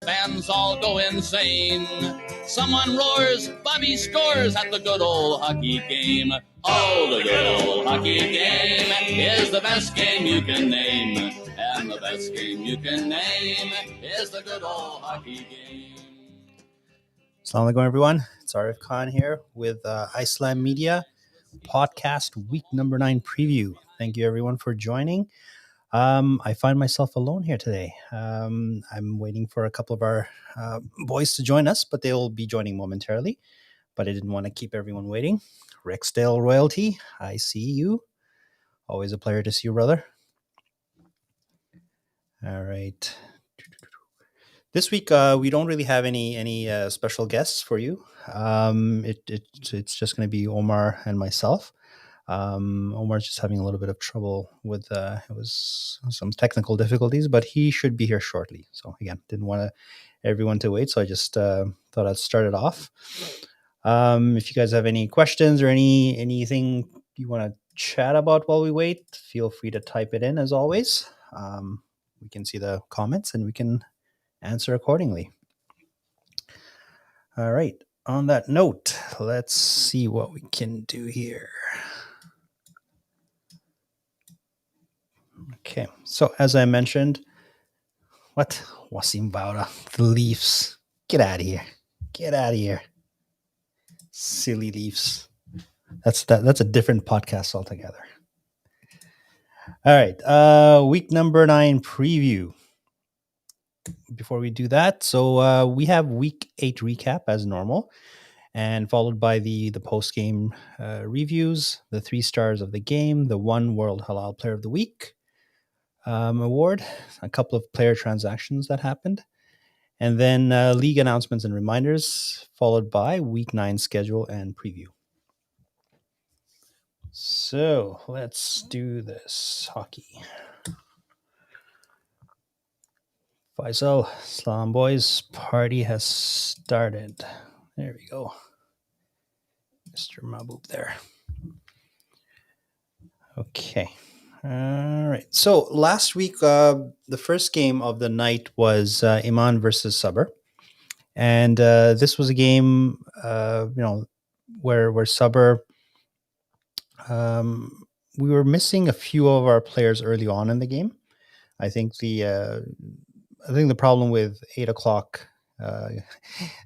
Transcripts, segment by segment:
Fans all go insane. Someone roars, Bobby scores at the good old hockey game. Oh, the good old hockey game is the best game you can name. And the best game you can name is the good old hockey game. Assalamu alaikum, everyone. It's Arif Khan here with Islam Media podcast week number 9 preview. Thank you, everyone, for joining. I find myself alone here today. I'm waiting for a couple of our boys to join us, but they'll be joining momentarily. But I didn't want to keep everyone waiting. Rexdale Royalty, I see you. Always a pleasure to see you, brother. All right. This week, we don't really have any special guests for you. It's just going to be Omar and myself. Omar's just having a little bit of trouble with it was some technical difficulties, but he should be here shortly. So again, didn't want everyone to wait, so I just thought I'd start it off. If you guys have any questions or anything you want to chat about while we wait, feel free to type it in as always. We can see the comments and we can answer accordingly. All right. On that note, let's see what we can do here. Okay, so as I mentioned, what? Wasim Bauda, the Leafs. Get out of here. Get out of here. Silly Leafs. That's a different podcast altogether. All right, week number 9 preview. Before we do that, so we have week 8 recap as normal, and followed by the post-game reviews, the 3 stars of the game, the 1 World Halal Player of the Week award, a couple of player transactions that happened, and then league announcements and reminders, followed by week 9 schedule and preview. So let's do this. Hockey. Faisal, Salam boys, party has started. There we go. Mr. Mahbub there. Okay. All right. So last week, the first game of the night was Iman versus Sabr. And this was a game, where Sabr, we were missing a few of our players early on in the game. I think the problem with 8 o'clock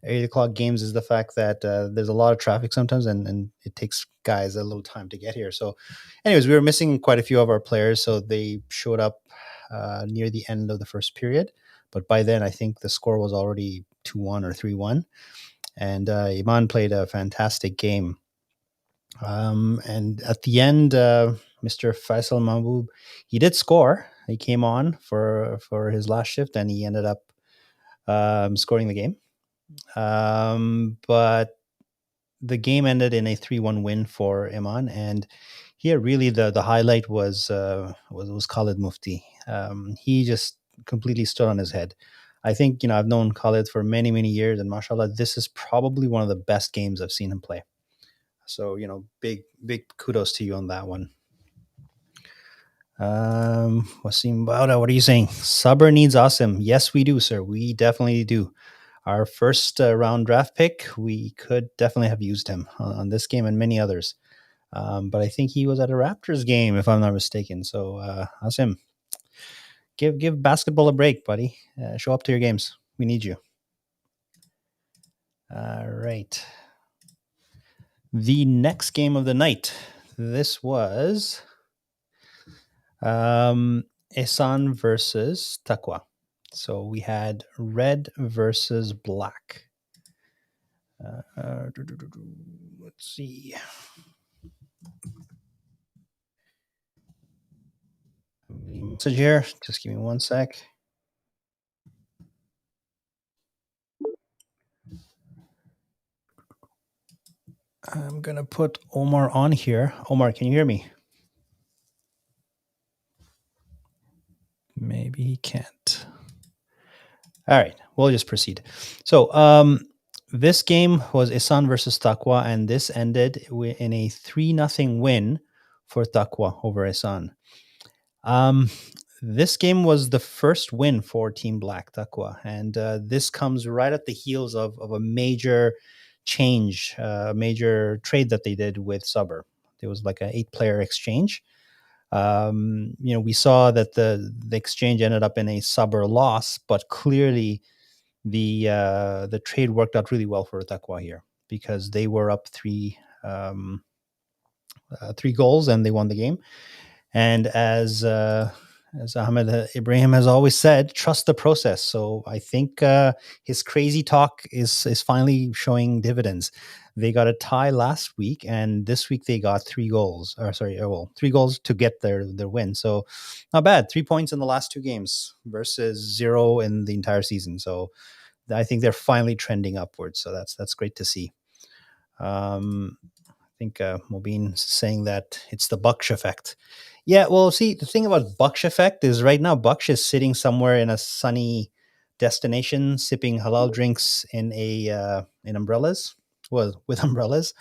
8 o'clock games is the fact that there's a lot of traffic sometimes, and it takes guys a little time to get here. So, anyways, we were missing quite a few of our players, so they showed up near the end of the first period. But by then, I think the score was already 2-1 or 3-1, and Iman played a fantastic game. And at the end, Mr. Faisal Mahbub, he did score. He came on for his last shift, and he ended up scoring the game. But the game ended in a 3-1 win for Iman, and here really the highlight was Khalid Mufti. He just completely stood on his head. I think I've known Khalid for many years, and mashallah, this is probably one of the best games I've seen him play. So big kudos to you on that one. Wasim Bauda, what are you saying? Sabr needs Asim. Yes, we do, sir. We definitely do. Our first round draft pick, we could definitely have used him on this game and many others. But I think he was at a Raptors game, if I'm not mistaken. So, Asim, give basketball a break, buddy. Show up to your games. We need you. All right. The next game of the night. This was Ehsan versus Taqwa. So we had red versus black. Let's see. Message here. Just give me 1 sec. I'm going to put Omar on here. Omar, can you hear me? Maybe he can't. All right, we'll just proceed. So this game was Ehsan versus Taqwa, and this ended in a 3-0 win for Taqwa over Ehsan. This game was the first win for Team Black Takwa, and this comes right at the heels of a major change, a major trade that they did with Suburb. There was like an 8-player exchange. We saw that the exchange ended up in a Suburb loss, but clearly the trade worked out really well for Takwa here because they were up 3 goals and they won the game. And as Ahmed Ibrahim has always said, trust the process. So I think his crazy talk is finally showing dividends. They got a tie last week, and this week they got 3 goals. Or sorry, 3 goals to get their win. So not bad. 3 points in the last 2 games versus 0 in the entire season. So I think they're finally trending upwards. So that's great to see. I think Mobeen saying that it's the Baksh effect. Yeah, well, see, the thing about Baksh effect is right now Baksh is sitting somewhere in a sunny destination, sipping halal drinks in umbrellas, well, with umbrellas.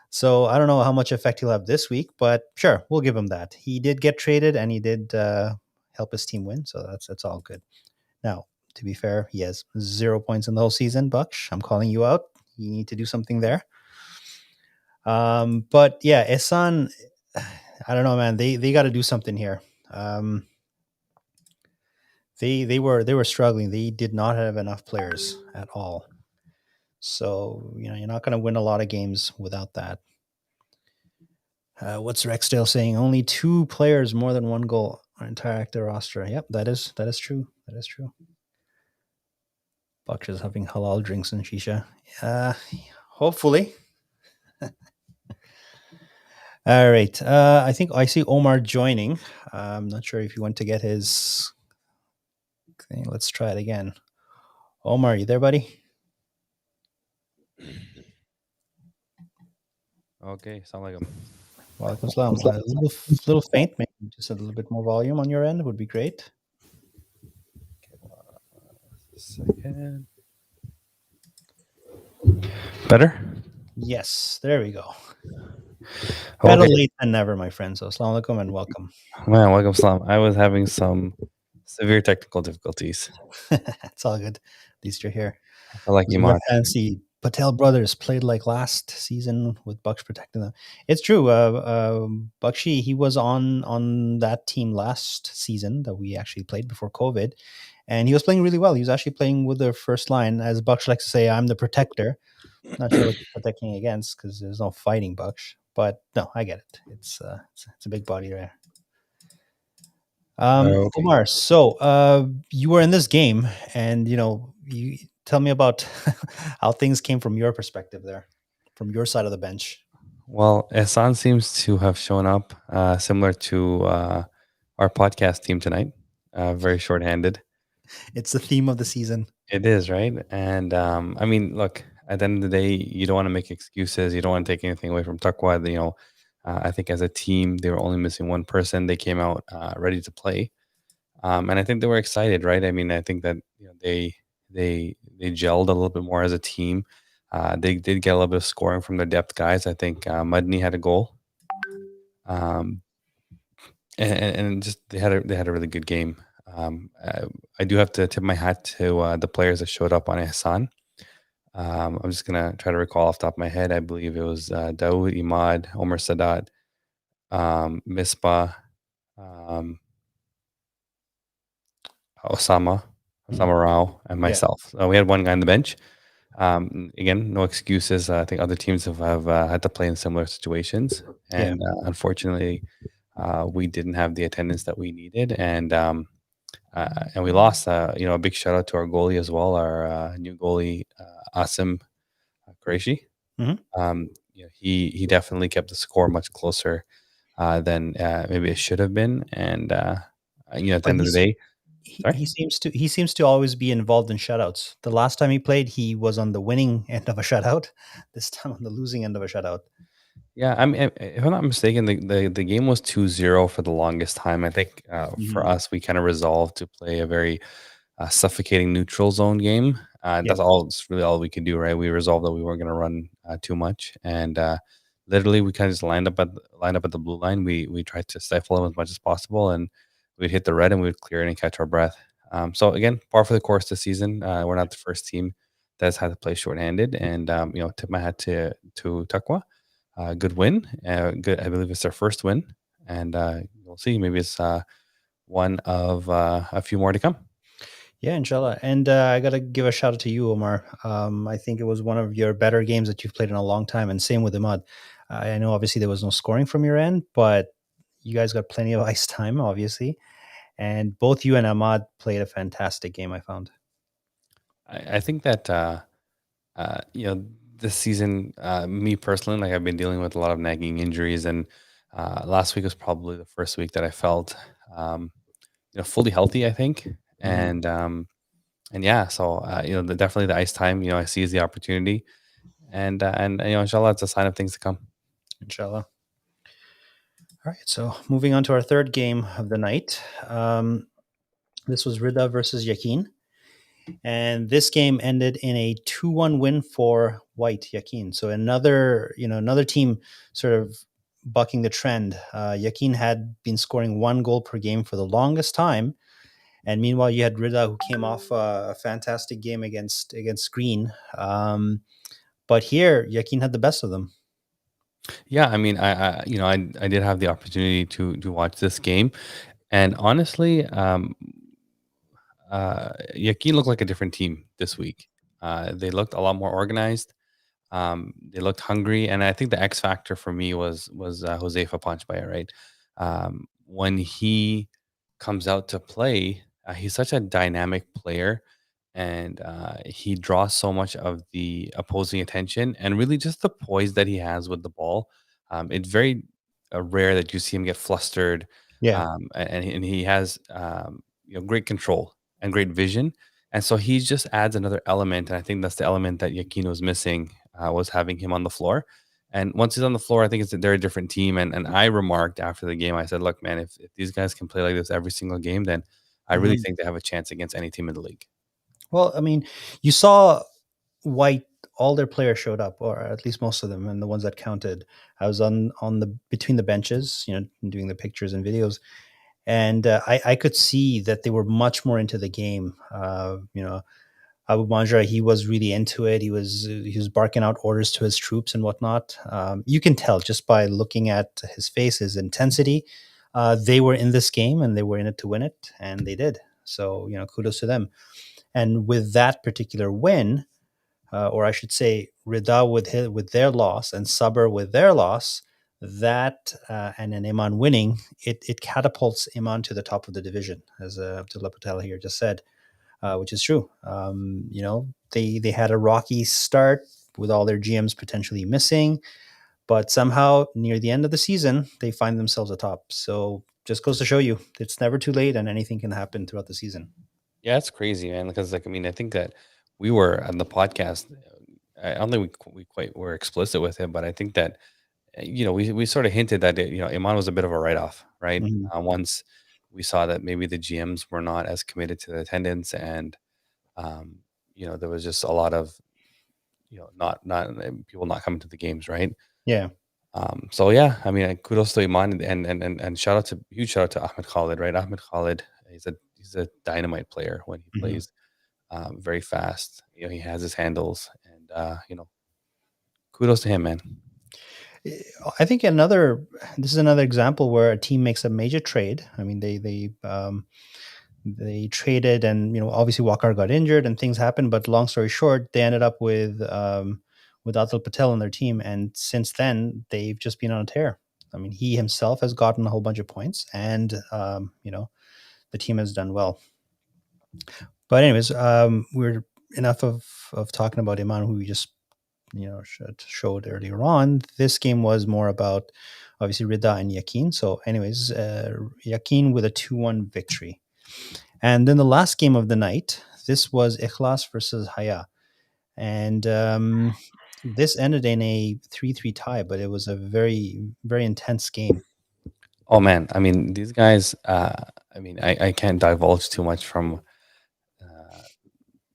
So I don't know how much effect he'll have this week, but sure, we'll give him that. He did get traded, and he did help his team win, so that's all good. Now, to be fair, he has 0 points in the whole season. Baksh, I'm calling you out. You need to do something there. But yeah, Ehsan, I don't know, man. They got to do something here. They were struggling. They did not have enough players at all. So you're not going to win a lot of games without that. What's Rexdale saying? Only 2 players more than 1 goal our entire active roster. Yep, that is true. That is true. Baksh is having halal drinks and shisha. Hopefully. All right. I think I see Omar joining. I'm not sure if you want to get his thing. Let's try it again. Omar, you there, buddy? Okay, Assalamualaikum. Walaikum salam. A little faint, maybe just a little bit more volume on your end would be great. Second. Better? Yes, there we go. Better late than never, my friend. So, assalamu alaikum and welcome. Man, welcome, salam. I was having some severe technical difficulties. It's all good. At least you're here. I feel like Iman. Fancy Patel brothers played like last season with Baksh protecting them. It's true. Bakshi, he was on that team last season that we actually played before COVID, and he was playing really well. He was actually playing with the first line, as Baksh likes to say, "I'm the protector." Not sure what you're protecting against because there's no fighting Baksh, but no, I get it. It's a big body there. Okay. Omar, so you were in this game, and you tell me about how things came from your perspective there, from your side of the bench. Well, Ehsan seems to have shown up similar to our podcast team tonight. Very short-handed. It's the theme of the season. It is, right? And I mean, look, at the end of the day, you don't want to make excuses. You don't want to take anything away from Taqwa. I think as a team, they were only missing one person. They came out ready to play, and I think they were excited, right? I mean, I think that they gelled a little bit more as a team. They did get a little bit of scoring from their depth guys. I think Mudney had a goal, and just they had a really good game. I do have to tip my hat to the players that showed up on Ehsan. I'm just gonna try to recall off the top of my head. I believe it was Dawood, Imad, Omar Sadat, Misbah, Osama Rao, and myself. We had one guy on the bench. Again, no excuses. I think other teams have had to play in similar situations, and unfortunately, we didn't have the attendance that we needed, and we lost. A big shout out to our goalie as well, our new goalie Asim Qureshi. Mm-hmm. He definitely kept the score much closer than maybe it should have been, and at the end of the day, he seems to always be involved in shutouts. The last time he played, he was on the winning end of a shutout. This time on the losing end of a shutout. Yeah, I mean, if I'm not mistaken, the game was 2-0 for the longest time. I think for us, we kind of resolved to play a very suffocating neutral zone game. That's really all we could do, right? We resolved that we weren't going to run too much, and literally we kind of just lined up at the blue line. We tried to stifle them as much as possible, and we'd hit the red and we would clear it and catch our breath. So again, par for the course this season. We're not the first team that's had to play shorthanded, and tip my hat to Takwa. Good win. Good. I believe it's their first win, and we'll see. Maybe it's one of a few more to come. Yeah, inshallah. And I got to give a shout out to you, Omar. I think it was one of your better games that you've played in a long time. And same with Imad. I know obviously there was no scoring from your end, but you guys got plenty of ice time, obviously. And both you and Ahmad played a fantastic game, I found. I think that this season, me personally, like I've been dealing with a lot of nagging injuries, and last week was probably the first week that I felt fully healthy. I think, Mhm. and yeah, so definitely the ice time. I see as the opportunity, and inshallah, it's a sign of things to come. Inshallah. All right. So moving on to our third game of the night. This was Riddha versus Yakin. And this game ended in a 2-1 win for White Yakin. So another team sort of bucking the trend. Yakin had been scoring 1 goal per game for the longest time, and meanwhile you had Riddha, who came off a fantastic game against Green. But here Yakin had the best of them. Yeah, I mean, I did have the opportunity to watch this game, and honestly, Yakin looked like a different team this week. They looked a lot more organized. They looked hungry, and I think the X factor for me was Josefa Panchbaya, right? When he comes out to play, he's such a dynamic player, and he draws so much of the opposing attention, and really just the poise that he has with the ball. It's very rare that you see him get flustered, Yeah. and he has great control and great vision, and so he just adds another element, and I think that's the element that Yakin was missing, was having him on the floor. And once he's on the floor, I think they're a different team. And I remarked after the game, I said, "Look, man, if these guys can play like this every single game, then I really Mhm. think they have a chance against any team in the league." Well, I mean, you saw White. All their players showed up, or at least most of them, and the ones that counted. I was on the between the benches, doing the pictures and videos, and I could see that they were much more into the game. Abu Manjra, he was really into it. He was barking out orders to his troops and whatnot. You can tell just by looking at his face, his intensity. They were in this game and they were in it to win it, and they did. So kudos to them. And with that particular win, or I should say, Riddha with their loss and Sabr with their loss, that and then Iman winning, it catapults Iman to the top of the division, as Abdullah Patel here just said, which is true. They had a rocky start with all their GMs potentially missing, but somehow near the end of the season they find themselves atop. So just goes to show you, it's never too late, and anything can happen throughout the season. Yeah, it's crazy, man. Because like, I mean, I think that we were on the podcast. I don't think we quite were explicit with it, but I think that we sort of hinted that Iman was a bit of a write off, right? Mhm. Once we saw that maybe the GMs were not as committed to the attendance, and um, there was just a lot of not people not coming to the games, right? Yeah. So yeah, I mean, kudos to Iman, and huge shout out to Ahmed Khalid, right? Ahmed Khalid, he's a dynamite player when he Mhm. plays, very fast. He has his handles, and kudos to him, man. I think this is another example where a team makes a major trade. I mean, they traded, and obviously Walker got injured and things happened. But long story short, they ended up with Atul Patel on their team, and since then they've just been on a tear. I mean, he himself has gotten a whole bunch of points, and the team has done well. But anyways, we're enough of talking about Iman, who we just showed earlier on. This game was more about obviously Riddha and Yakin. So, anyways, Yakin with a 2-1 victory. And then the last game of the night, this was Ichlas versus Haya. And this ended in a 3-3 tie, but it was a very, very intense game. Oh man, I mean, these guys. I mean, I can't divulge too much from uh,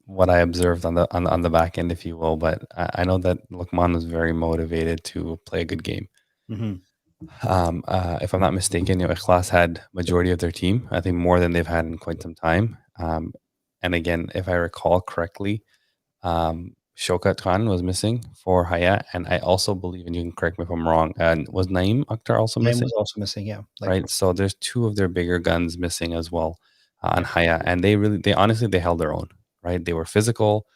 what I observed on the back end, if you will. But I know that Lukman was very motivated to play a good game. Mhm. If I'm not mistaken, Ichlas had majority of their team. I think more than they've had in quite some time. And again, if I recall correctly, Shokat Khan was missing for Haya, and I also believe, and you can correct me if I'm wrong, and was Naeem Akhtar also Name missing? was also missing. Yeah, like Right. So there's two of their bigger guns missing as well on Haya, and they honestly they held their own. Right. They were physical.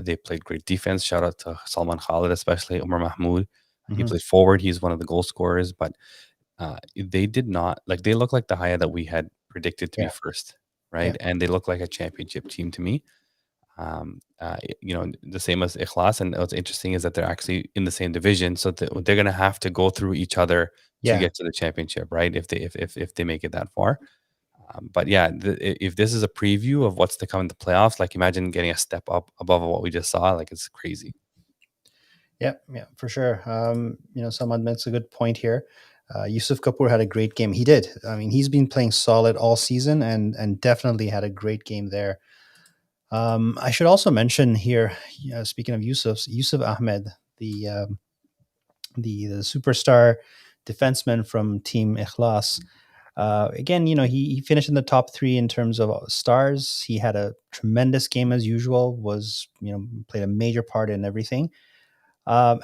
They played great defense. Shout out to Salman Khalid, especially Umar Mahmoud. He mhm. played forward. He's one of the goal scorers, but they did not like they look like the Haya that we had predicted to be Yeah, first, yeah, right? And they look like a championship team to me. The same as Ikhlas. And what's interesting is that they're actually in the same division, so they're going to have to go through each other to yeah. get to the championship, right? If they make it that far. But yeah, if this is a preview of what's to come in the playoffs, like imagine getting a step up above what we just saw. Like it's crazy. Yeah, yeah, for sure. Someone makes a good point here. Yusuf Kapoor had a great game. He did. I mean, he's been playing solid all season, and definitely had a great game there. I should also mention here, speaking of Yusuf Ahmed, the the superstar defenseman from Team Ichlas. Again, he finished in the top three in terms of stars. He had a tremendous game as usual. Was played a major part in everything. Um,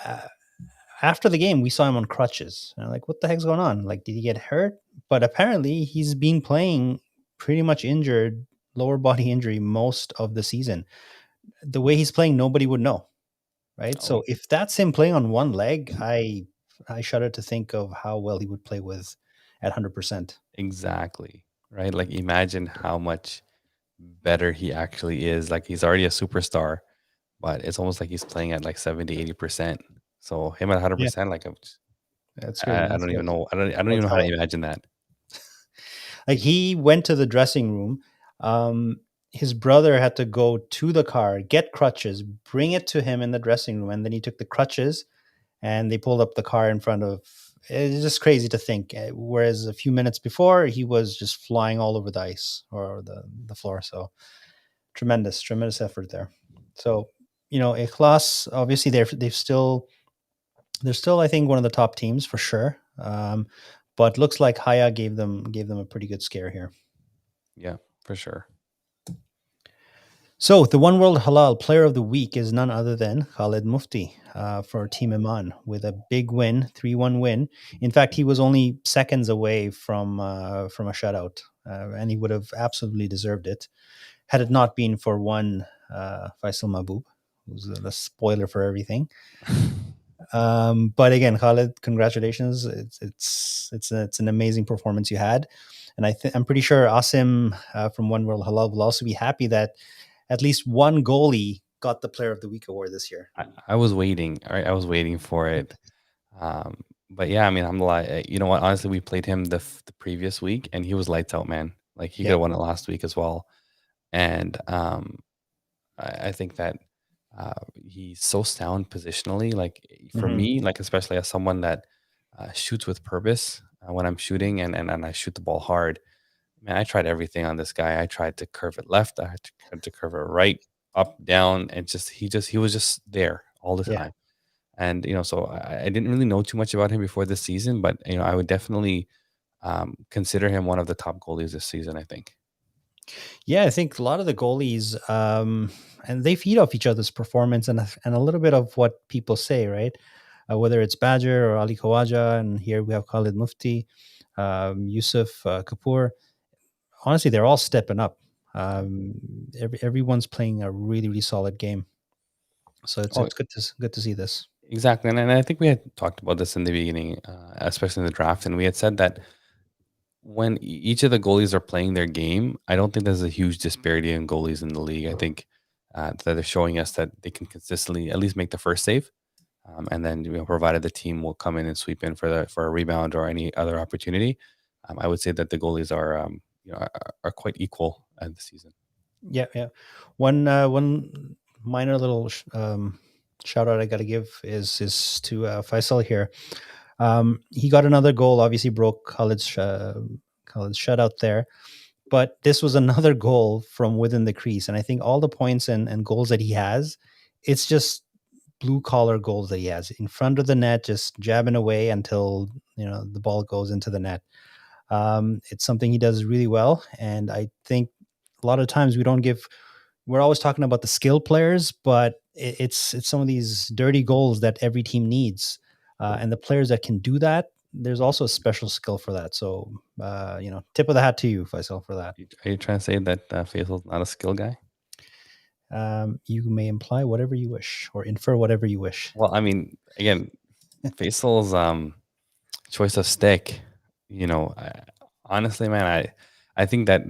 After the game, we saw him on crutches. And I'm like, what the heck's going on? Like, did he get hurt? But apparently, he's been playing pretty much injured, lower body injury most of the season. The way he's playing, nobody would know, right? Oh, So if that's him playing on one leg, I shudder to think of how well he would play with at 100%. exactly. Right. Like imagine how much better he actually is. Like he's already a superstar, but it's almost like he's playing at like 70, 80%. So him at Yeah, 100%, like that's good. I That's don't good. even know. I don't even That's know how to how imagine that. like he went to the dressing room. His brother had to go to the car, get crutches, bring it to him in the dressing room, and then he took the crutches and they pulled up the car in front of. It's just crazy to think. Whereas a few minutes before, he was just flying all over the ice or the floor. So tremendous effort there. So Eklas obviously they're still I think one of the top teams for sure. But looks like Haya gave them a pretty good scare here. Yeah, for sure. So the One World Halal Player of the Week is none other than Khalid Mufti for Team Iman with a big win, 3-1 win. In fact, he was only seconds away from a shutout, and he would have absolutely deserved it had it not been for one Faisal Mahbub, who's the spoiler for everything. But again, Khalid, congratulations! It's an amazing performance you had, and I'm pretty sure Asim from One World Halal will also be happy that at least one goalie got the Player of the Week award this year. I was waiting. All right, I was waiting for it. Um, but yeah, I mean, I'm like, you know what? Honestly, we played him the previous week, and he was lights out, man. Like he could Yeah. have won it last week as well. And I think that he's so sound positionally. Like for Hmm. me, like especially as someone that shoots with purpose when I'm shooting and I shoot the ball hard. Man, I tried everything on this guy. I tried to curve it left. Tried to curve it right, up, down, and he was just there all the Yeah. time. And so I didn't really know too much about him before this season, but I would definitely consider him one of the top goalies this season. I think. Yeah, I think a lot of the goalies, and they feed off each other's performance and a little bit of what people say, right? Whether it's Badger or Ali Khawaja, and here we have Khalid Mufti, Yusuf Kapoor. Honestly, they're all stepping up. Um, everyone's playing a really, really solid game. So it's Oh, it's good to see this. exactly, and I think we had talked about this in the beginning, especially in the draft, and we had said that when each of the goalies are playing their game, I don't think there's a huge disparity in goalies in the league. I think that they're showing us that they can consistently at least make the first save, and then provided the team will come in and sweep in for a rebound or any other opportunity, I would say that the goalies are are quite equal at the season. Yeah, yeah. One minor little shout out I got to give is to Faisal here. He got another goal. Obviously, broke Khaled's shutout there, but this was another goal from within the crease. And I think all the points and goals that he has, it's just blue collar goals that he has in front of the net, just jabbing away until the ball goes into the net. It's something he does really well, and I think a lot of times we're always talking about the skilled players, but it's some of these dirty goals that every team needs, and the players that can do that. There's also a special skill for that. So, tip of the hat to you, Faisal, for that. Are you trying to say that Faisal's not a skill guy? You may imply whatever you wish or infer whatever you wish. Well, I mean, again, Faisal's choice of stick, honestly, man, I think that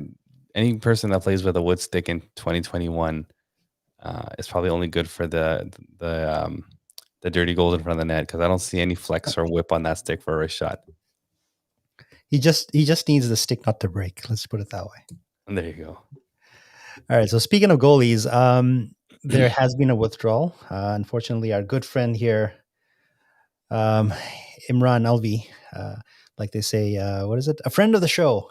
any person that plays with a wood stick in 2021 is probably only good for the dirty goals in front of the net, because I don't see any flex or whip on that stick for a wrist shot. He just needs the stick not to break. Let's put it that way. And there you go. All right. So speaking of goalies, there has been a withdrawal. Unfortunately, our good friend here, Imran Alvi, like they say, what is it? A friend of the show.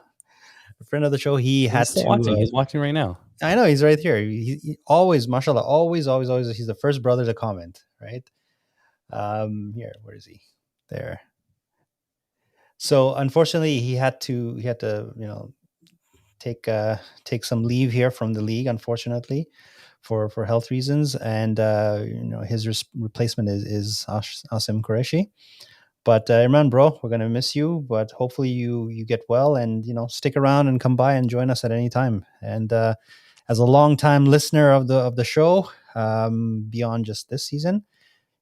A friend of the show. He had He's still to. watching. He's watching right now. I know he's right here. He always, mashallah, always. He's the first brother to comment, right? Here, where is he? There. So unfortunately, he had to, take some leave here from the league, unfortunately, for health reasons, and his replacement is Asim Qureshi. But Imran, bro, we're gonna miss you, but hopefully you get well, and stick around and come by and join us at any time. And as a longtime listener of the show, beyond just this season,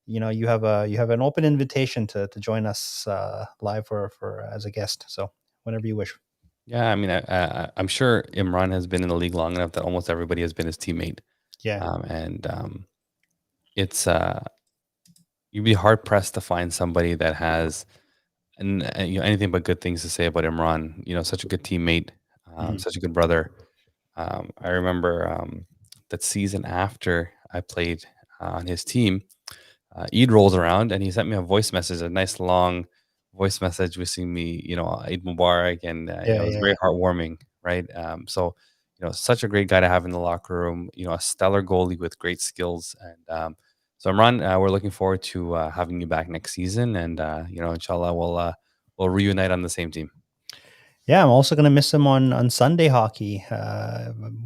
you have an open invitation to join us live for as a guest. So whenever you wish. Yeah, I mean, I'm sure Imran has been in the league long enough that almost everybody has been his teammate. Yeah. It's you'd be hard pressed to find somebody that has anything but good things to say about Imran. Such a good teammate, such a good brother. I remember that season after I played on his team, Eid rolls around and he sent me a voice message, a nice long voice message wishing me, Eid Mubarak, and it was very heartwarming, right? So, such a great guy to have in the locker room. A stellar goalie with great skills, and so Imran, we're looking forward to having you back next season, and inshallah, we'll reunite on the same team. Yeah, I'm also gonna miss him on Sunday hockey.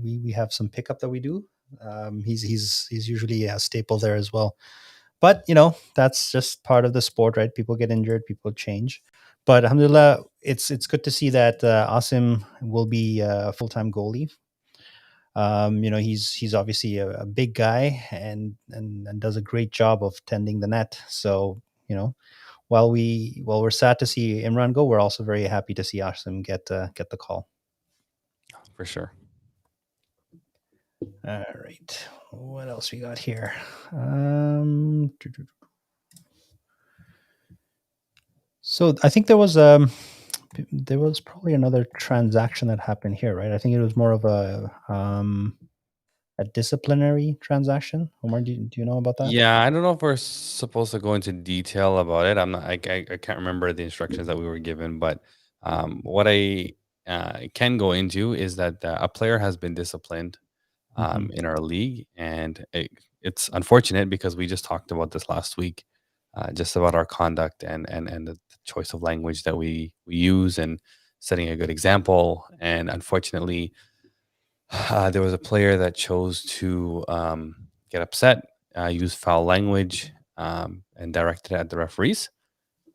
We have some pickup that we do. He's usually a staple there as well. But that's just part of the sport, right? People get injured, people change. But alhamdulillah, it's good to see that Asim will be a full-time goalie. He's obviously a big guy and does a great job of tending the net. So while we're sad to see Imran go, we're also very happy to see Asim get the call. For sure. All right. What else we got here? So I think there was probably another transaction that happened here, right? I think it was more of a disciplinary transaction. Omar, do you know about that? Yeah, I don't know if we're supposed to go into detail about it. I'm not. I can't remember the instructions that we were given, but what I can go into is that a player has been disciplined in our league, and it's unfortunate because we just talked about this last week, just about our conduct and the choice of language that we use and setting a good example. And unfortunately, there was a player that chose to get upset, use foul language, and directed it at the referees,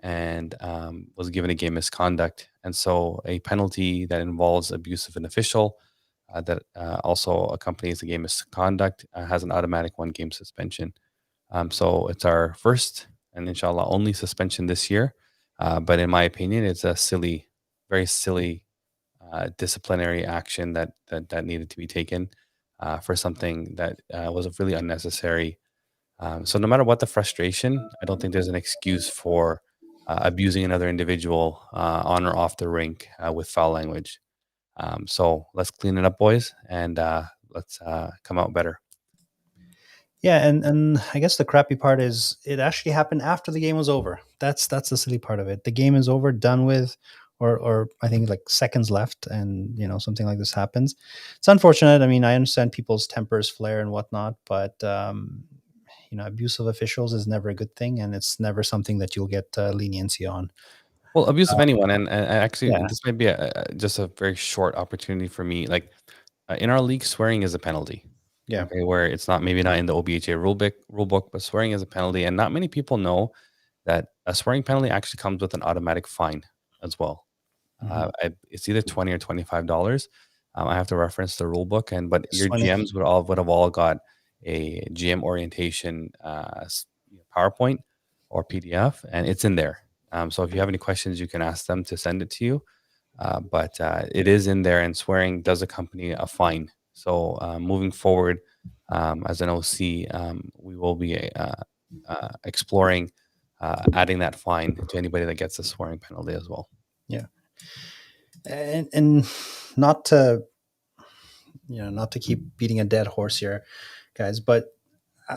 and was given a game misconduct. And so a penalty that involves abuse of an official that also accompanies the game misconduct has an automatic 1-game suspension. So it's our first and inshallah only suspension this year. But in my opinion, it's a very silly disciplinary action that needed to be taken for something that was really unnecessary. So no matter what the frustration, I don't think there's an excuse for abusing another individual on or off the rink with foul language. So let's clean it up, boys, and let's come out better. Yeah, and I guess the crappy part is it actually happened after the game was over. That's the silly part of it. The game is over, done with, or I think like seconds left, and something like this happens. It's unfortunate. I mean, I understand people's tempers flare and whatnot, but abuse of officials is never a good thing, and it's never something that you'll get leniency on. Well, abuse of anyone, and actually, Yeah. this might be just a very short opportunity for me. Like in our league, swearing is a penalty. Yeah. Okay, where it's not maybe not in the OBHA rule book, but swearing is a penalty, and not many people know that a swearing penalty actually comes with an automatic fine as well. It's either $20 or $25. I have to reference the rule book, but your 20. GMs would have all got a GM orientation PowerPoint or PDF, and it's in there. So if you have any questions, you can ask them to send it to you. But it is in there, and swearing does accompany a fine. So moving forward, as an OC, we will be exploring adding that fine to anybody that gets a swearing penalty as well. Yeah. And not to keep beating a dead horse here, guys, but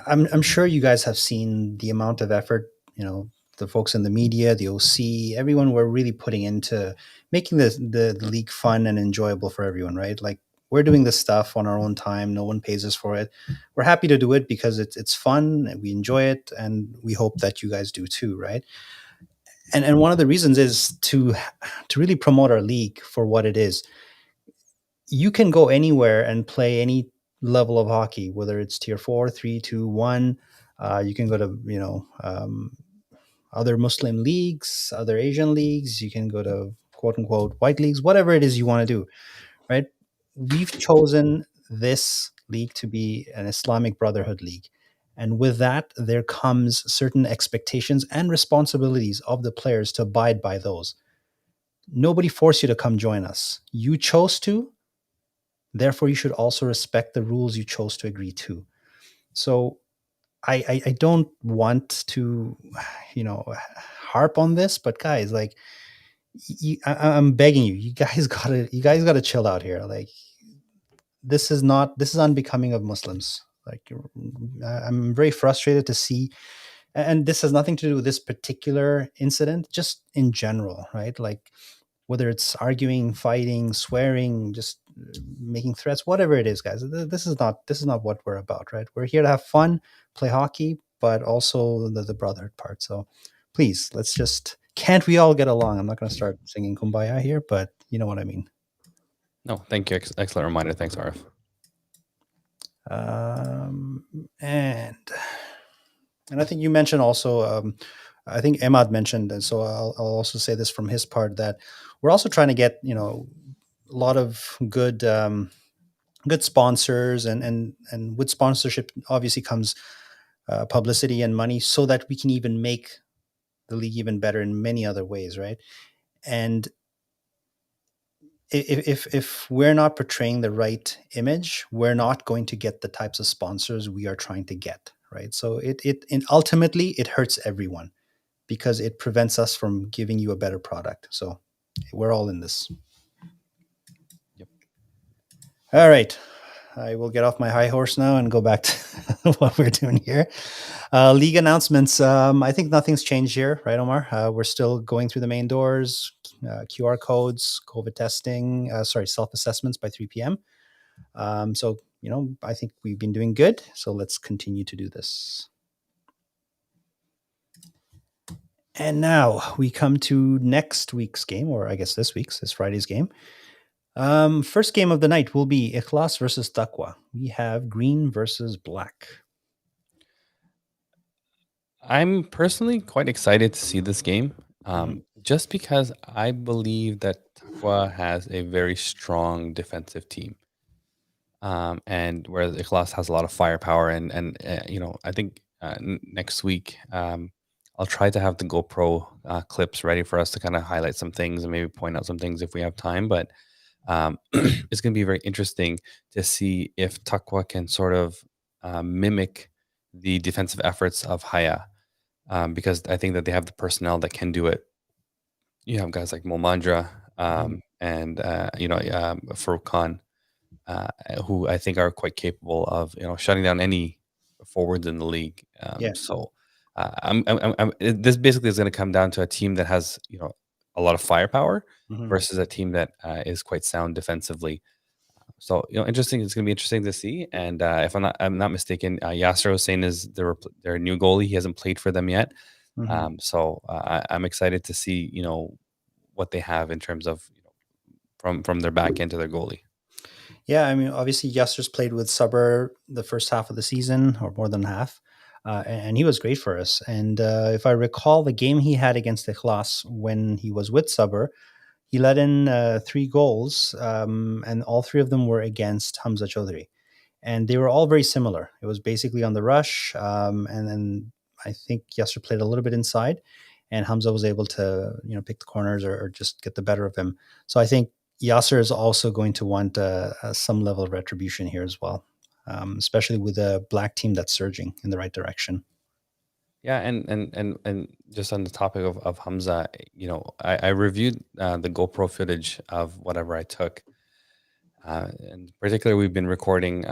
I'm sure you guys have seen the amount of effort, the folks in the media, the OC, everyone were really putting into making the league fun and enjoyable for everyone, right? Like, we're doing this stuff on our own time. No one pays us for it. We're happy to do it because it's fun and we enjoy it, and we hope that you guys do too, right? And one of the reasons is to really promote our league for what it is. You can go anywhere and play any level of hockey, whether it's tier 4, 3, 2, 1. You can go to other Muslim leagues, other Asian leagues. You can go to quote unquote white leagues, whatever it is you want to do, right? We've chosen this league to be an Islamic Brotherhood league. And with that, there comes certain expectations and responsibilities of the players to abide by those. Nobody forced you to come join us. You chose to. Therefore, you should also respect the rules you chose to agree to. So I don't want to, harp on this, but guys, like, I'm begging you, you guys gotta chill out here. Like, this is unbecoming of Muslims. Like, I'm very frustrated to see, and this has nothing to do with this particular incident, just in general, right? Like, whether it's arguing, fighting, swearing, just making threats, whatever it is, guys. This is not what we're about, right? We're here to have fun, play hockey, but also the brotherhood part. So please, can't we all get along? I'm not going to start singing Kumbaya here, but you know what I mean. No, thank you. Excellent reminder. Thanks, Arif. And I think you mentioned also, I think Emad mentioned, and so I'll also say this from his part, that we're also trying to get a lot of good sponsors, and with sponsorship obviously comes publicity and money, so that we can even make the league even better in many other ways, right? And if we're not portraying the right image, we're not going to get the types of sponsors we are trying to get, right? So and ultimately it hurts everyone, because it prevents us from giving you a better product. So we're all in this. Yep. All right. I will get off my high horse now and go back to what we're doing here. League announcements. I think nothing's changed here, right, Omar? We're still going through the main doors, QR codes, COVID testing, self-assessments by 3 p.m. So, I think we've been doing good. So let's continue to do this. And now we come to next week's game, or I guess this Friday's game. First game of the night will be Ichlas versus Taqwa. We have green versus black. I'm personally quite excited to see this game, just because I believe that Taqwa has a very strong defensive team, and whereas Ikhlas has a lot of firepower, and I think next week I'll try to have the GoPro clips ready for us to kind of highlight some things and maybe point out some things if we have time, but. It's going to be very interesting to see if Taqwa can sort of mimic the defensive efforts of Haya, because I think that they have the personnel that can do it. You have guys like Momandra and Farouk Khan, who I think are quite capable of shutting down any forwards in the league. So this basically is going to come down to a team that has a lot of firepower versus a team that is quite sound defensively. So interesting. It's going to be interesting to see. And if I'm not mistaken, Yasser Hussein is their new goalie. He hasn't played for them yet. So I'm excited to see what they have in terms of from their back end to their goalie. Yeah, I mean, obviously, Yasser's played with Suber the first half of the season, or more than half, and he was great for us. And if I recall, the game he had against Ichlas when he was with Suber, he let in 3 goals, and all 3 of them were against Hamza Chaudhry, and they were all very similar. It was basically on the rush, and then I think Yasser played a little bit inside, and Hamza was able to pick the corners or just get the better of him. So I think Yasser is also going to want some level of retribution here as well, especially with a black team that's surging in the right direction. Yeah, and just on the topic of Hamza, I reviewed the GoPro footage of whatever I took, and particularly we've been recording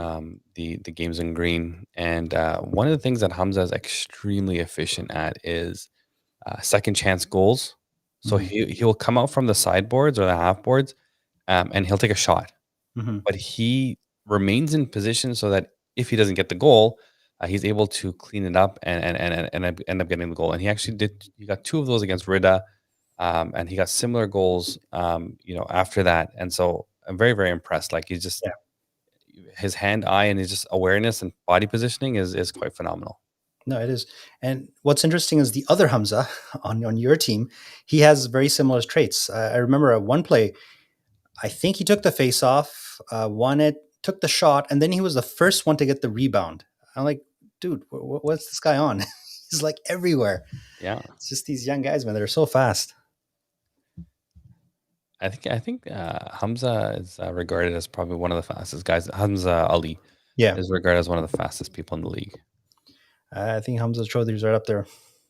the games in green, and one of the things that Hamza is extremely efficient at is second chance goals. So he'll come out from the sideboards or the half boards, and he'll take a shot, but he remains in position so that if he doesn't get the goal, he's able to clean it up and end up getting the goal. And he actually did. He got 2 of those against Riddha, and he got similar goals, after that. And so I'm very, very impressed. Like he's just his hand, eye, and his just awareness and body positioning is quite phenomenal. No, it is. And what's interesting is the other Hamza on your team, he has very similar traits. I remember at one play, I think he took the face off, won it, took the shot, and then he was the first one to get the rebound. I'm like, dude, what's this guy on? He's like everywhere. Yeah, it's just these young guys, man. They're so fast. I think Hamza is regarded as probably one of the fastest guys. Hamza Ali, is regarded as one of the fastest people in the league. I think Hamza Chaudhry's right up there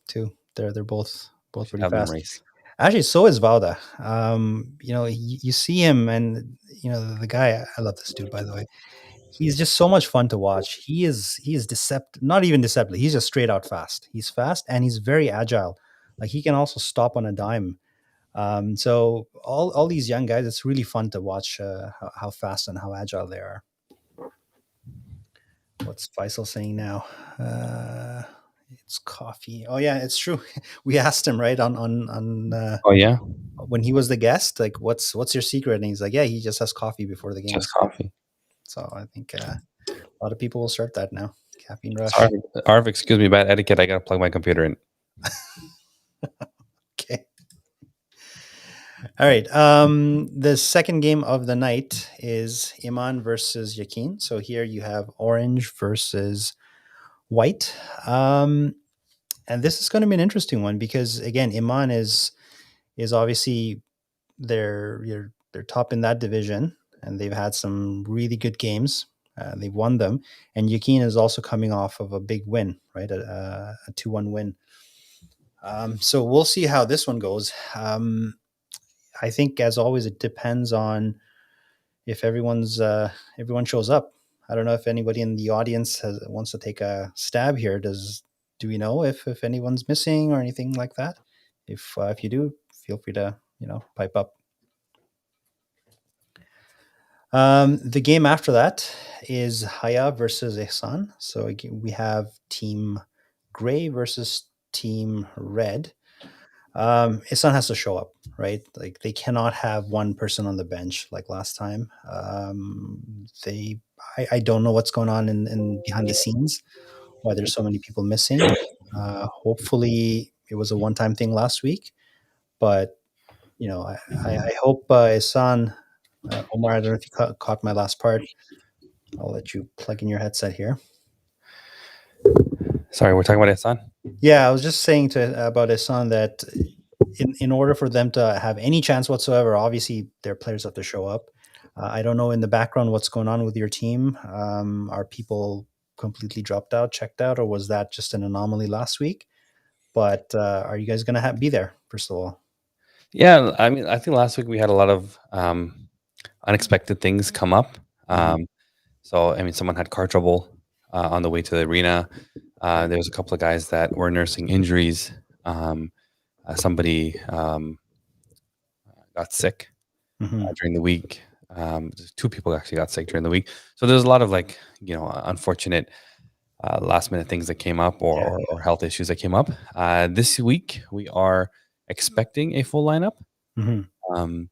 too. They're both pretty fast. Race. Actually, so is Vauda. You see him, and the guy. I love this dude, by the way. He's just so much fun to watch. He is deceptive, not even deceptive. He's just straight out fast. He's fast and he's very agile. Like he can also stop on a dime. So all these young guys, it's really fun to watch how fast and how agile they are. What's Faisal saying now? It's coffee. Oh yeah, it's true. We asked him right on. Oh yeah. When he was the guest, like, what's your secret? And he's like, yeah, he just has coffee before the game. Just coffee. So I think a lot of people will start that now. Caffeine rush. Arv, excuse me, bad etiquette. I gotta plug my computer in. Okay. All right. The second game of the night is Iman versus Yakin. So here you have orange versus white. And this is going to be an interesting one because again, Iman is obviously they're top in that division, and they've had some really good games. They've won them, and Yakin is also coming off of a big win, right? A 2-1 win. So we'll see how this one goes. I think, as always, it depends on if everyone shows up. I don't know if anybody in the audience wants to take a stab here. Do we know if anyone's missing or anything like that? If you do, feel free to pipe up. The game after that is Haya versus Ihsan. So again, we have Team Gray versus Team Red. Ihsan has to show up, right? Like they cannot have one person on the bench like last time. I don't know what's going on in behind the scenes, why there's so many people missing. Hopefully it was a one-time thing last week, but I hope Ihsan. Omar, I don't know if you caught my last part. I'll let you plug in your headset here. Sorry, we're talking about Ihsan? Yeah, I was just saying about Ihsan that in order for them to have any chance whatsoever, obviously their players have to show up. I don't know in the background what's going on with your team. Are people completely dropped out, checked out, or was that just an anomaly last week? But are you guys going to be there, first of all? Yeah, I mean, I think last week we had a lot of unexpected things come up. So, I mean, someone had car trouble on the way to the arena. There was a couple of guys that were nursing injuries. Somebody got sick during the week. Just two people actually got sick during the week. So there's a lot of like, unfortunate last minute things that came up or, Yeah. or health issues that came up. This week, we are expecting a full lineup. Hmm. Um,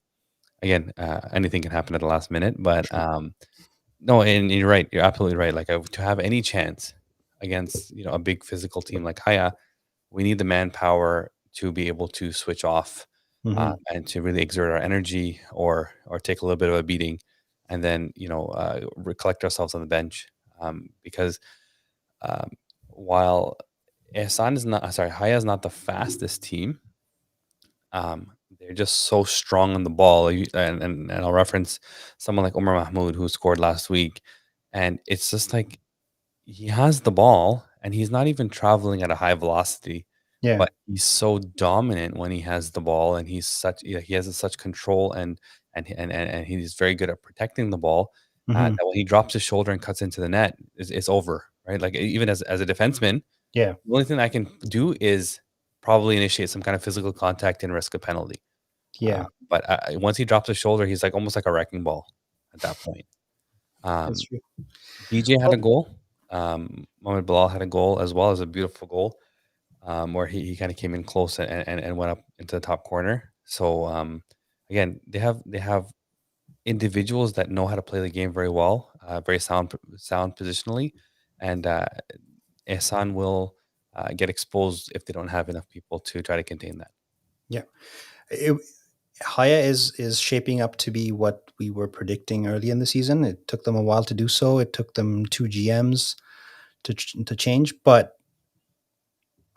Again, anything can happen at the last minute, but Sure. no, and you're right. You're absolutely right. Like to have any chance against a big physical team like Haya, we need the manpower to be able to switch off Hmm. and to really exert our energy or take a little bit of a beating, and then collect ourselves on the bench because um, while Haya is not the fastest team. They're just so strong on the ball. And I'll reference someone like Omar Mahmoud who scored last week, and it's just like he has the ball and he's not even traveling at a high velocity, Yeah. but he's so dominant when he has the ball, and he has such control and he's very good at protecting the ball. Hmm. That when he drops his shoulder and cuts into the net, it's over, right? Like even as a defenseman, Yeah. the only thing I can do is probably initiate some kind of physical contact and risk a penalty. Yeah. But once he drops his shoulder, he's like almost like a wrecking ball at that point. That's Um, true. DJ had a Well, goal. Mohamed Bilal had a goal as well as a beautiful goal where he kind of came in close and went up into the top corner. So again, they have individuals that know how to play the game very well, very sound positionally, and Ehsan will get exposed if they don't have enough people to try to contain that. yeah. It, Haya is shaping up to be what we were predicting early in the season. It took them a while to do so. It took them two GMs to change, but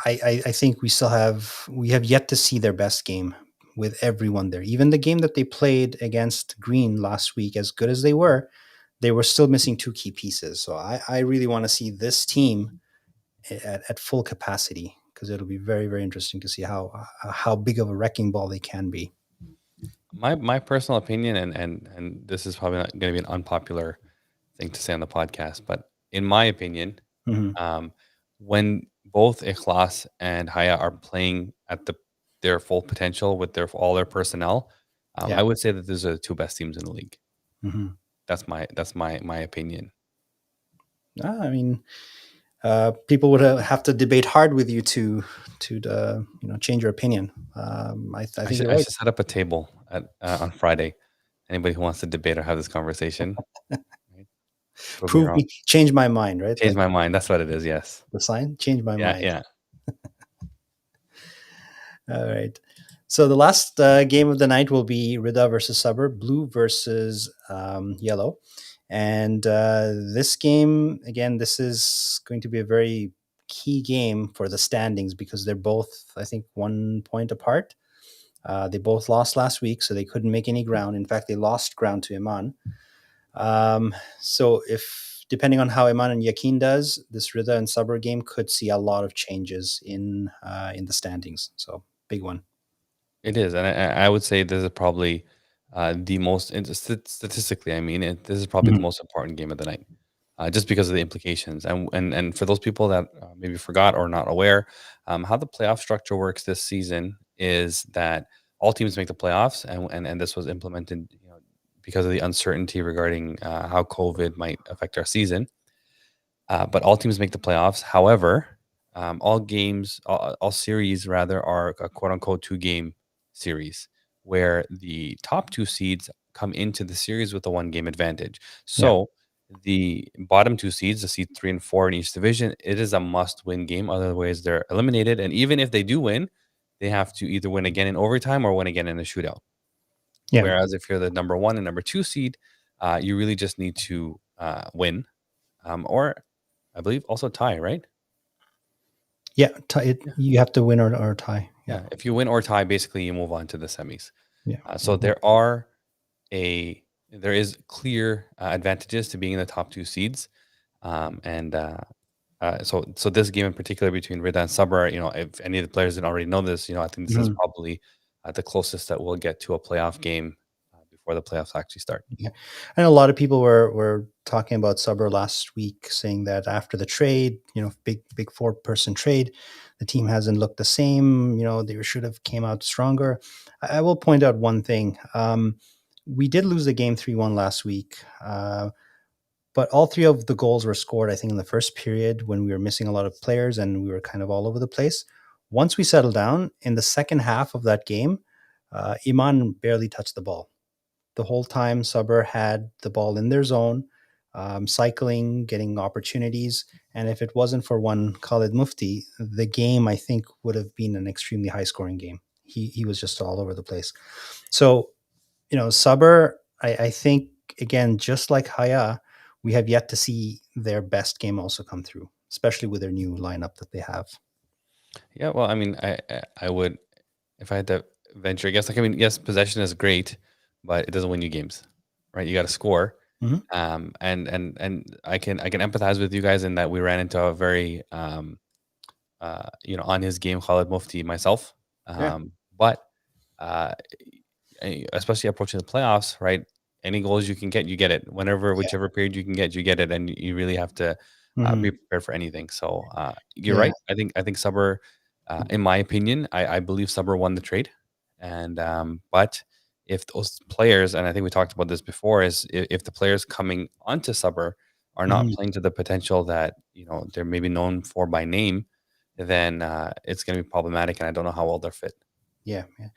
I think we have yet to see their best game with everyone there. Even the game that they played against Green last week, as good as they were still missing two key pieces. So I really want to see this team at full capacity because it'll be very, very interesting to see how big of a wrecking ball they can be. My personal opinion, and this is probably not going to be an unpopular thing to say on the podcast, but in my opinion, Hmm. um, when both Eklas and Haya are playing at their full potential with all their personnel, Yeah. I would say that those are the two best teams in the league. Hmm. That's my opinion. I mean, people would have to debate hard with you to change your opinion. I I think should you're I right. should set up a table on Friday. Anybody who wants to debate or have this conversation, right? Prove me Prove wrong. me, change my mind, right? Change Like my mind. That's what it is. Yes. the sign, change my Yeah. mind. Yeah. All right. So the last game of the night will be Riddha versus Suburb, blue versus yellow. And this game, again, this is going to be a very key game for the standings because they're both, I think, 1 point apart. They both lost last week, so they couldn't make any ground. In fact, they lost ground to Iman. So if depending on how Iman and Yakin does, this Riddha and Sabr game could see a lot of changes in the standings. So big one. It is, and I would say this is probably the most statistically. I mean, this is probably the Mhm. most important game of the night, just because of the implications. And for those people that maybe forgot or not aware, how the playoff structure works this season is that all teams make the playoffs, and this was implemented, because of the uncertainty regarding how COVID might affect our season. But all teams make the playoffs. However, all series rather are a quote unquote 2 game series where the top 2 seeds come into the series with a 1 game advantage. Yeah, So the bottom 2 seeds, the seed 3 and 4 in each division, it is a must win game. Otherwise, they're eliminated. And even if they do win, they have to either win again in overtime or win again in a shootout. yeah, Whereas if you're the number 1 and number 2 seed, you really just need to win, or I believe also tie, right? yeah. Yeah. You have to win or tie. Yeah, Yeah. If you win or tie, basically you move on to the semis. yeah. So there is clear advantages to being in the top 2 seeds, and so this game in particular between Riddha and Sabra, if any of the players didn't already know this, I think this is Mhm. probably the closest that we'll get to a playoff game before the playoffs actually start. Yeah. I know a lot of people were talking about Suber last week, saying that after the trade, big 4-person trade, the team hasn't looked the same. They should have came out stronger. I will point out one thing. we did lose the game 3-1 last week. But all three of the goals were scored, I think, in the first period when we were missing a lot of players and we were kind of all over the place. Once we settled down in the second half of that game, Iman barely touched the ball. The whole time, Sabr had the ball in their zone, cycling, getting opportunities. And if it wasn't for one Khalid Mufti, the game, I think, would have been an extremely high scoring game. He was just all over the place. So, Sabr, I think, again, just like Haya, we have yet to see their best game also come through, especially with their new lineup that they have. Yeah, well, I mean, I would, if I had to venture, I guess, like, I mean, yes, possession is great, but it doesn't win you games, right? You got to score. Mhm. And I can empathize with you guys in that we ran into a very on his game Khalid Mufti myself. Yeah. But uh, especially approaching the playoffs, right? Any goals you can get, you get it. Whenever, Yeah. whichever period you can get, you get it, and you really have to Mhm. be prepared for anything. So you're Yeah. right. I think Sabr, in my opinion, I believe Sabr won the trade, and but if those players, and I think we talked about this before, is if the players coming onto Sabr are not Mhm. playing to the potential that they're maybe known for by name, then it's going to be problematic, and I don't know how well they're fit. Yeah. Yeah.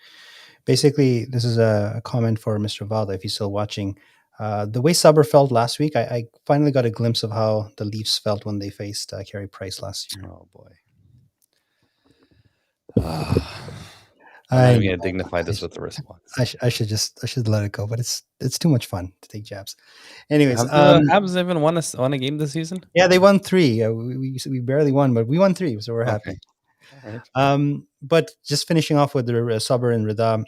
Basically, this is a comment for Mr. Valda, if he's still watching. The way Sabr felt last week, I finally got a glimpse of how the Leafs felt when they faced Carey Price last year. Oh boy. I'm not I even know. going to dignify I, this with a response. I should let it go, but it's too much fun to take jabs. Anyways, Have the Habs even won a game this season? yeah, they won three. We barely won, but we won three, so we're Okay, happy. all right. But just finishing off with the Sabr and Riddha,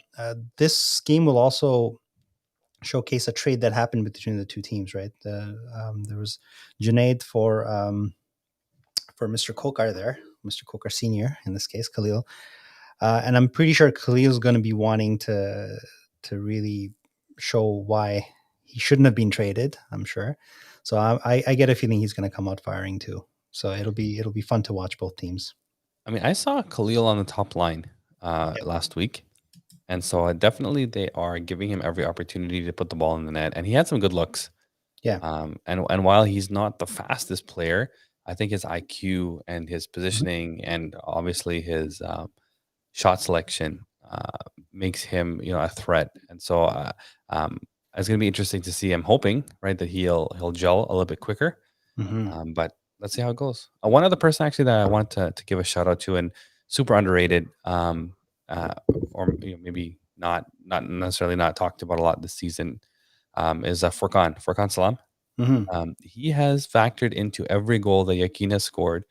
this game will also showcase a trade that happened between the two teams, right? There was Junaid for Mr. Kokar there, Mr. Kokar Senior in this case, Khalil, and I'm pretty sure Khalil's going to be wanting to really show why he shouldn't have been traded. I'm sure, so I get a feeling he's going to come out firing too. So it'll be fun to watch both teams. I mean, I saw Khalil on the top line Yep. last week, and so definitely they are giving him every opportunity to put the ball in the net, and he had some good looks. Yeah. And while he's not the fastest player, I think his IQ and his Mhm. positioning and obviously his shot selection makes him a threat. And so um, it's going to be interesting to see. I'm hoping right that he'll gel a little bit quicker. Mhm. But let's see how it goes. One other person actually that I want to give a shout out to, and super underrated, uh, or maybe not necessarily not talked about a lot this season, is Furkan Salam. Mhm. He has factored into every goal that Yakin has scored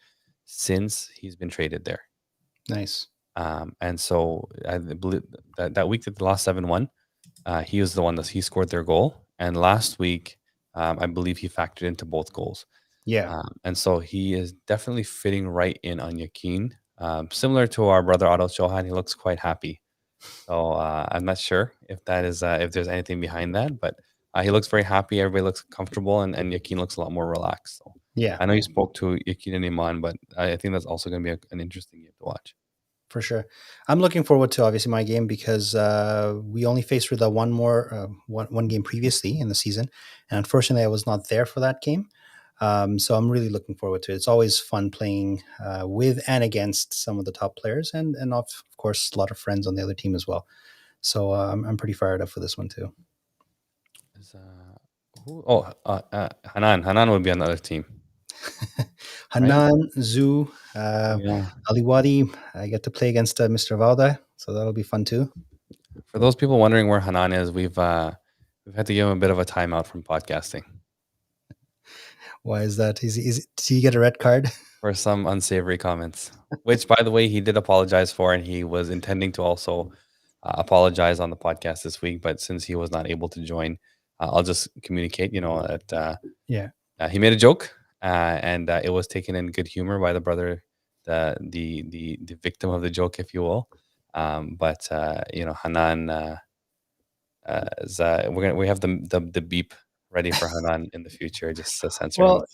since he's been traded there. Nice. And so I believe that week that they lost 7-1, he was the one that he scored their goal. And last week, I believe he factored into both goals. Yeah. And so he is definitely fitting right in on Yakin. Similar to our brother Otto Johan, he looks quite happy. So I'm not sure if that is if there's anything behind that, but he looks very happy. Everybody looks comfortable, and Yakin looks a lot more relaxed. So Yeah. I know you spoke to Yakin and Iman, but I think that's also going to be an interesting game to watch. For sure. I'm looking forward to obviously my game because we only faced Riddha one game previously in the season, and unfortunately I was not there for that game. So I'm really looking forward to it. It's always fun playing with and against some of the top players, and of course a lot of friends on the other team as well. So I'm pretty fired up for this one too. Is, who? Oh, Hanan. Hanan would be on the other team, right? Hanan, Zoo, Yeah. Aliwadi. I get to play against Mr. Valda, so that'll be fun too. For those people wondering where Hanan is, we've had to give him a bit of a timeout from podcasting Why is that? Did he get a red card? for some unsavory comments, which, by the way, he did apologize for, and he was intending to also apologize on the podcast this week. But since he was not able to join, I'll just communicate, that Yeah. he made a joke, and it was taken in good humor by the brother, the victim of the joke, if you will. But Hanan we have the beep ready for Hanan in the future. Just a sense Well,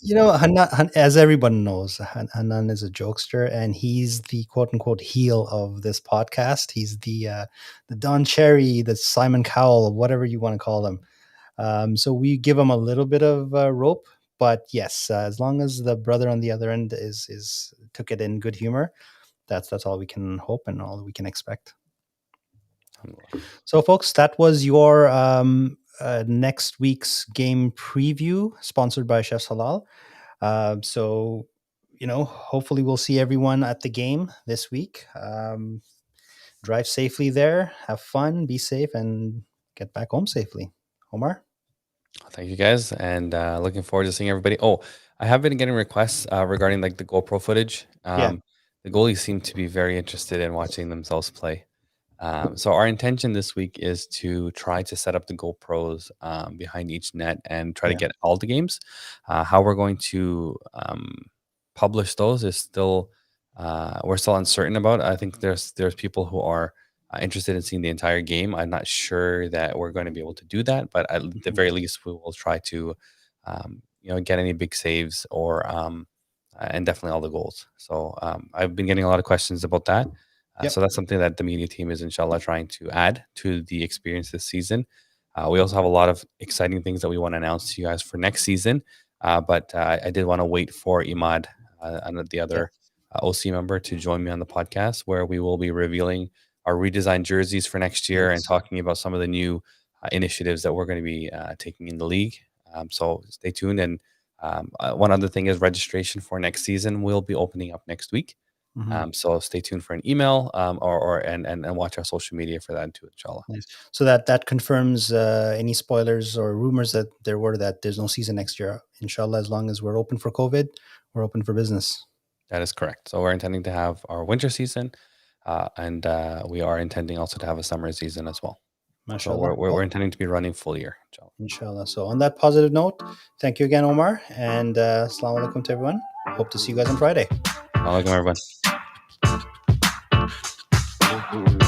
as everyone knows, Hanan is a jokester, and he's the quote unquote heel of this podcast. He's the Don Cherry, the Simon Cowell, whatever you want to call him. So we give him a little bit of rope, but yes, as long as the brother on the other end is took it in good humor, that's all we can hope and all we can expect. So, folks, that was your next week's game preview, sponsored by Chef's Halal. So, hopefully we'll see everyone at the game this week. Drive safely there, have fun, be safe, and get back home safely. Omar? Thank you guys, and looking forward to seeing everybody. Oh, I have been getting requests regarding like the GoPro footage. Yeah. The goalies seem to be very interested in watching themselves play. So our intention this week is to try to set up the GoPros behind each net and try to get all the games. How we're going to publish those is still we're still uncertain about. I think there's people who are interested in seeing the entire game. I'm not sure that we're going to be able to do that, but at the very least, we will try to get any big saves or and definitely all the goals. So I've been getting a lot of questions about that. So that's something that the media team is inshallah trying to add to the experience this season. We also have a lot of exciting things that we want to announce to you guys for next season. But I did want to wait for Imad and the other OC member to join me on the podcast, where we will be revealing our redesigned jerseys for next year and talking about some of the new initiatives that we're going to be taking in the league. So stay tuned. And one other thing is registration for next season will be opening up next week. So stay tuned for an email and watch our social media for that too, inshallah. Nice. So that confirms any spoilers or rumors that there were that there's no season next year. Inshallah, as long as we're open for COVID, we're open for business. That is correct. So we're intending to have our winter season, and we are intending also to have a summer season as well. Mashallah. So we're intending to be running full year, inshallah. So on that positive note, thank you again, Omar, and assalamu alaikum to everyone. Hope to see you guys on Friday. Assalamu alaikum, everyone.